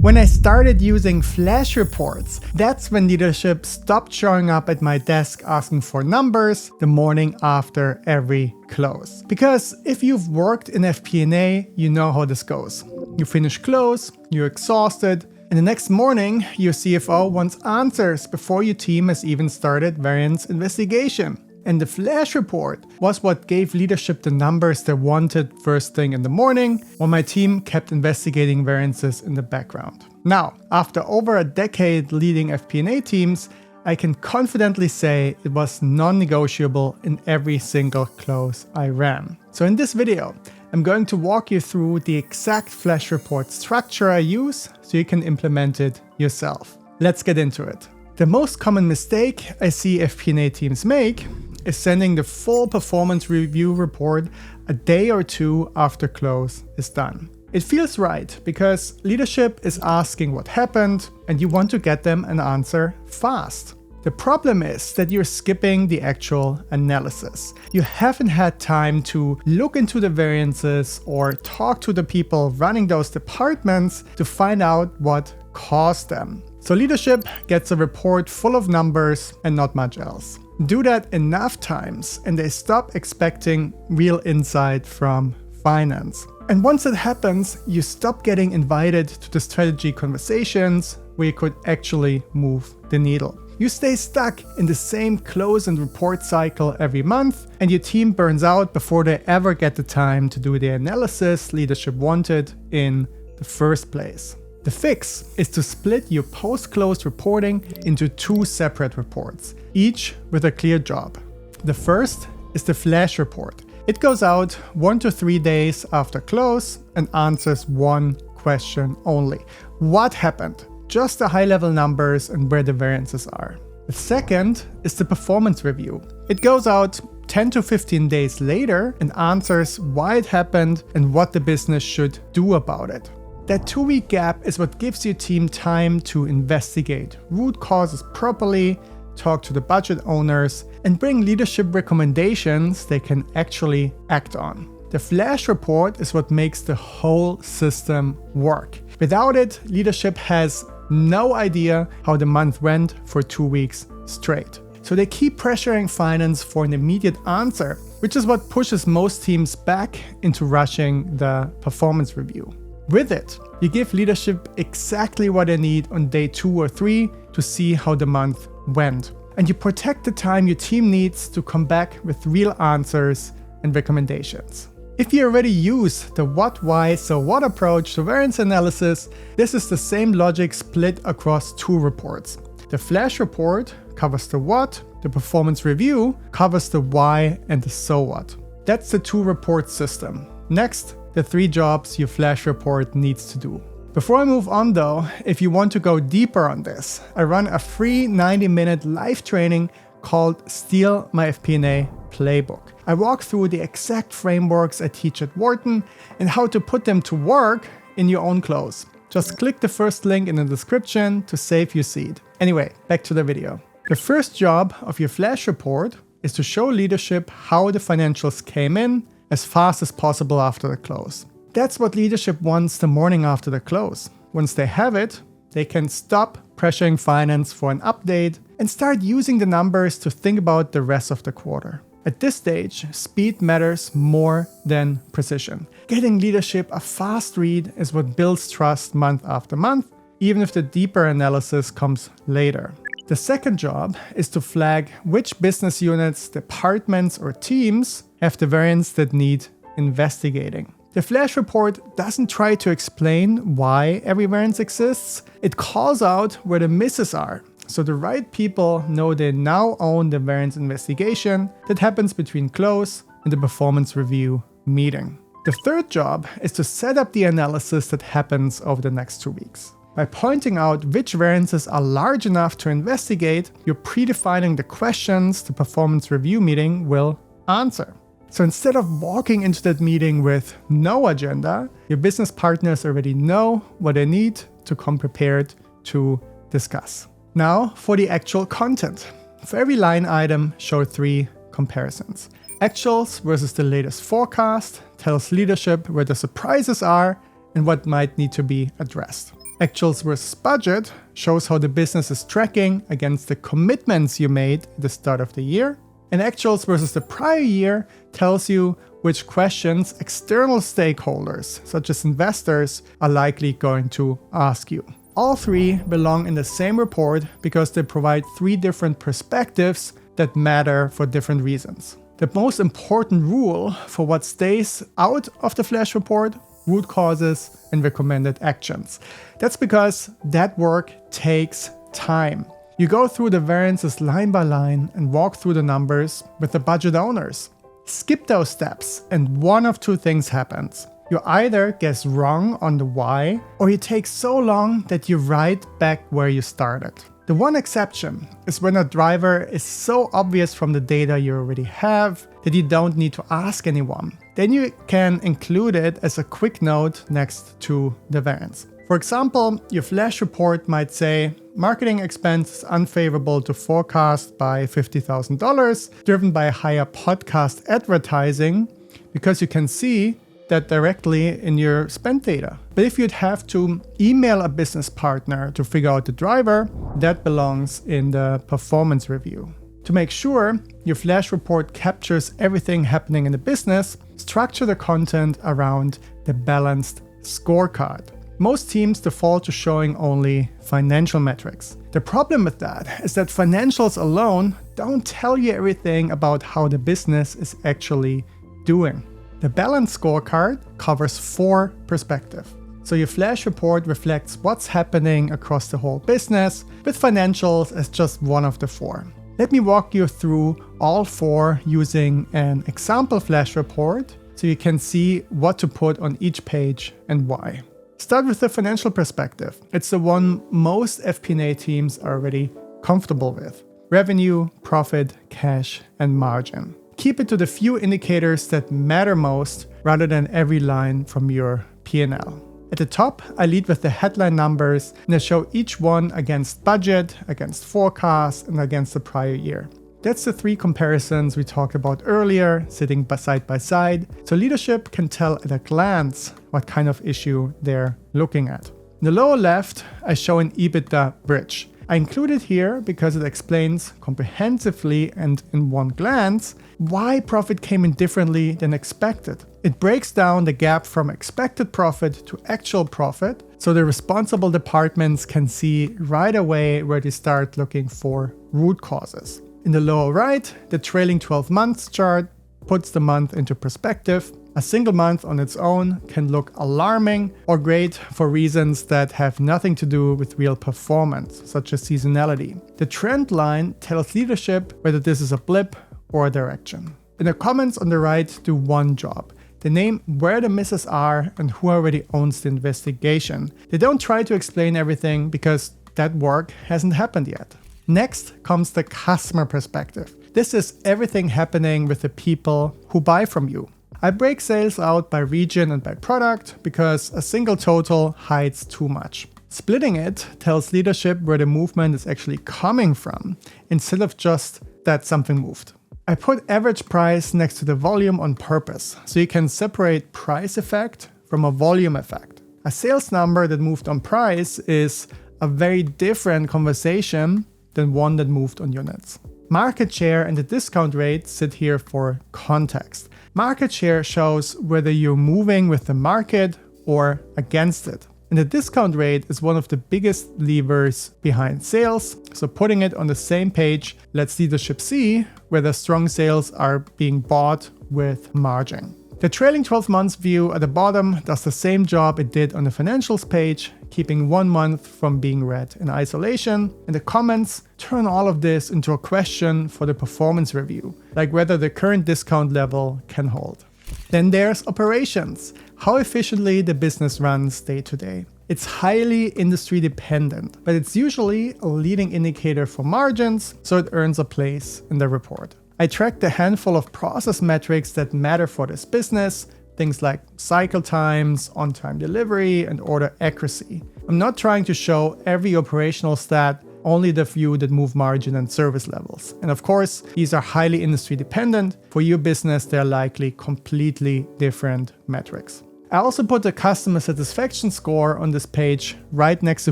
When I started using flash reports, that's when leadership stopped showing up at my desk asking for numbers the morning after every close. Because if you've worked in FP&A, you know how this goes. You finish close, you're exhausted, and the next morning, your CFO wants answers before your team has even started variance investigation. And the flash report was what gave leadership the numbers they wanted first thing in the morning, while my team kept investigating variances in the background. Now, after over a decade leading FP&A teams, I can confidently say it was non-negotiable in every single close I ran. So in this video, I'm going to walk you through the exact flash report structure I use so you can implement it yourself. Let's get into it. The most common mistake I see FP&A teams make is sending the full performance review report a day or two after close is done. It feels right because leadership is asking what happened and you want to get them an answer fast. The problem is that you're skipping the actual analysis. You haven't had time to look into the variances or talk to the people running those departments to find out what caused them. So leadership gets a report full of numbers and not much else. Do that enough times and they stop expecting real insight from finance. And once it happens, you stop getting invited to the strategy conversations where you could actually move the needle. You stay stuck in the same close and report cycle every month, and your team burns out before they ever get the time to do the analysis leadership wanted in the first place. The fix is to split your post-close reporting into two separate reports, each with a clear job. The first is the flash report. It goes out 1 to 3 days after close and answers one question only. What happened? Just the high-level numbers and where the variances are. The second is the performance review. It goes out 10 to 15 days later and answers why it happened and what the business should do about it. That 2-week gap is what gives your team time to investigate root causes properly, talk to the budget owners, and bring leadership recommendations they can actually act on. The flash report is what makes the whole system work. Without it, leadership has no idea how the month went for 2 weeks straight. So they keep pressuring finance for an immediate answer, which is what pushes most teams back into rushing the performance review. With it, you give leadership exactly what they need on day 2 or 3 to see how the month went. And you protect the time your team needs to come back with real answers and recommendations. If you already use the what, why, so what approach to variance analysis, this is the same logic split across 2 reports. The flash report covers the what, the performance review covers the why and the so what. That's the 2 report system. Next, the 3 jobs your flash report needs to do. Before I move on though, if you want to go deeper on this, I run a free 90-minute live training called Steal My FP&A Playbook. I walk through the exact frameworks I teach at Wharton and how to put them to work in your own close. Just click the first link in the description to save your seat. Anyway, back to the video. The first job of your flash report is to show leadership how the financials came in as fast as possible after the close. That's what leadership wants the morning after the close. Once they have it, they can stop pressuring finance for an update and start using the numbers to think about the rest of the quarter. At this stage, speed matters more than precision. Getting leadership a fast read is what builds trust month after month, even if the deeper analysis comes later. The second job is to flag which business units, departments, or teams have the variance that need investigating. The flash report doesn't try to explain why every variance exists. It calls out where the misses are, so the right people know they now own the variance investigation that happens between close and the performance review meeting. The third job is to set up the analysis that happens over the next 2 weeks. By pointing out which variances are large enough to investigate, you're predefining the questions the performance review meeting will answer. So instead of walking into that meeting with no agenda, your business partners already know what they need to come prepared to discuss. Now for the actual content. For every line item, show 3 comparisons. Actuals versus the latest forecast tells leadership where the surprises are and what might need to be addressed. Actuals versus budget shows how the business is tracking against the commitments you made at the start of the year. And actuals versus the prior year tells you which questions external stakeholders, such as investors, are likely going to ask you. All three belong in the same report because they provide three different perspectives that matter for different reasons. The most important rule for what stays out of the flash report: root causes and recommended actions. That's because that work takes time. You go through the variances line by line and walk through the numbers with the budget owners. Skip those steps and one of two things happens. You either guess wrong on the why, or you take so long that you're right back where you started. The one exception is when a driver is so obvious from the data you already have that you don't need to ask anyone. Then you can include it as a quick note next to the variance. For example, your flash report might say, marketing expense is unfavorable to forecast by $50,000, driven by higher podcast advertising, because you can see that directly in your spend data. But if you'd have to email a business partner to figure out the driver, that belongs in the performance review. To make sure your flash report captures everything happening in the business, structure the content around the Balanced Scorecard. Most teams default to showing only financial metrics. The problem with that is that financials alone don't tell you everything about how the business is actually doing. The Balanced Scorecard covers 4 perspectives. So your flash report reflects what's happening across the whole business, with financials as just one of the 4. Let me walk you through all 4 using an example flash report so you can see what to put on each page and why. Start with the financial perspective. It's the one most FP&A teams are already comfortable with: revenue, profit, cash, and margin. Keep it to the few indicators that matter most rather than every line from your P&L. At the top, I lead with the headline numbers and I show each one against budget, against forecast, and against the prior year. That's the 3 comparisons we talked about earlier, sitting side by side, so leadership can tell at a glance what kind of issue they're looking at. In the lower left, I show an EBITDA bridge. I include it here because it explains comprehensively and in one glance why profit came in differently than expected. It breaks down the gap from expected profit to actual profit, so the responsible departments can see right away where they start looking for root causes. In the lower right, the trailing 12 months chart puts the month into perspective. A single month on its own can look alarming or great for reasons that have nothing to do with real performance, such as seasonality. The trend line tells leadership whether this is a blip or a direction. And the comments on the right do one job. They name where the misses are and who already owns the investigation. They don't try to explain everything because that work hasn't happened yet. Next comes the customer perspective. This is everything happening with the people who buy from you. I break sales out by region and by product because a single total hides too much. Splitting it tells leadership where the movement is actually coming from, instead of just that something moved. I put average price next to the volume on purpose, so you can separate price effect from a volume effect. A sales number that moved on price is a very different conversation than one that moved on units. Market share and the discount rate sit here for context. Market share shows whether you're moving with the market or against it. And the discount rate is one of the biggest levers behind sales, so putting it on the same page lets leadership see whether strong sales are being bought with margin. The trailing 12 months view at the bottom does the same job it did on the financials page, keeping 1 month from being read in isolation, and the comments turn all of this into a question for the performance review, like whether the current discount level can hold. Then there's operations, how efficiently the business runs day to day. It's highly industry dependent, but it's usually a leading indicator for margins, so it earns a place in the report. I tracked a handful of process metrics that matter for this business, things like cycle times, on-time delivery, and order accuracy. I'm not trying to show every operational stat, only the few that move margin and service levels. And of course, these are highly industry dependent. For your business, they're likely completely different metrics. I also put the customer satisfaction score on this page right next to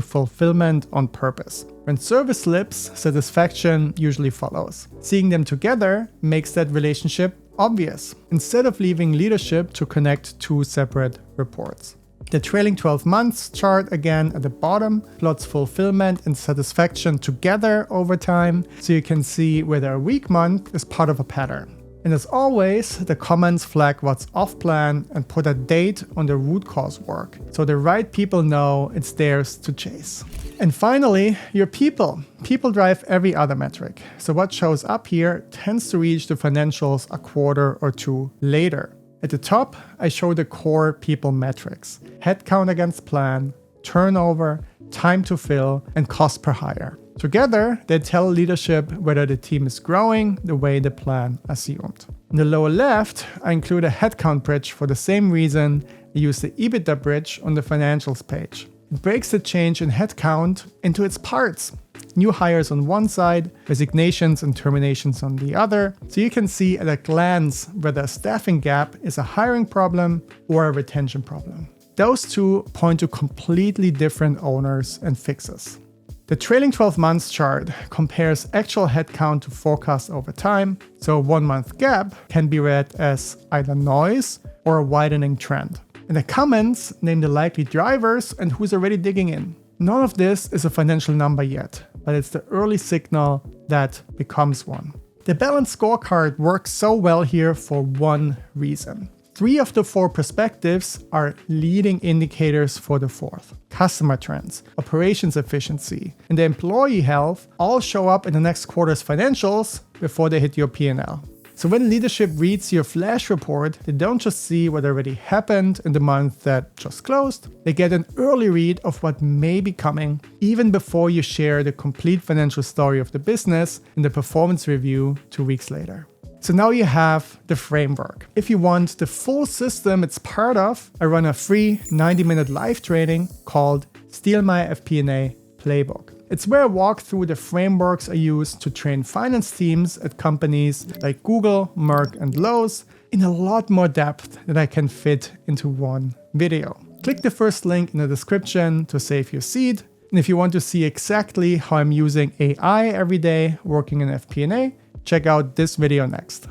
fulfillment on purpose. When service slips, satisfaction usually follows. Seeing them together makes that relationship obvious, instead of leaving leadership to connect two separate reports. The trailing 12 months chart again at the bottom plots fulfillment and satisfaction together over time, so you can see whether a weak month is part of a pattern. And as always, the comments flag what's off plan and put a date on the root cause work, so the right people know it's theirs to chase. And finally, your people. People drive every other metric. So what shows up here tends to reach the financials a quarter or two later. At the top, I show the core people metrics: headcount against plan, turnover, time to fill, and cost per hire. Together, they tell leadership whether the team is growing the way the plan assumed. In the lower left, I include a headcount bridge for the same reason I use the EBITDA bridge on the financials page. It breaks the change in headcount into its parts. New hires on one side, resignations and terminations on the other, so you can see at a glance whether a staffing gap is a hiring problem or a retention problem. Those two point to completely different owners and fixes. The trailing 12 months chart compares actual headcount to forecast over time, so a 1 month gap can be read as either noise or a widening trend. And the comments name the likely drivers and who's already digging in. None of this is a financial number yet, but it's the early signal that becomes one. The Balanced Scorecard works so well here for one reason. 3 of the 4 perspectives are leading indicators for the 4th. Customer trends, operations efficiency, and the employee health all show up in the next quarter's financials before they hit your P&L. So when leadership reads your flash report, they don't just see what already happened in the month that just closed. They get an early read of what may be coming, even before you share the complete financial story of the business in the performance review 2 weeks later. So now you have the framework. If you want the full system it's part of, I run a free 90-minute live training called Steal My FP&A Playbook. It's where I walk through the frameworks I use to train finance teams at companies like Google, Merck, and Lowe's in a lot more depth than I can fit into one video. Click the first link in the description to save your seat. And if you want to see exactly how I'm using AI every day working in FP&A, check out this video next.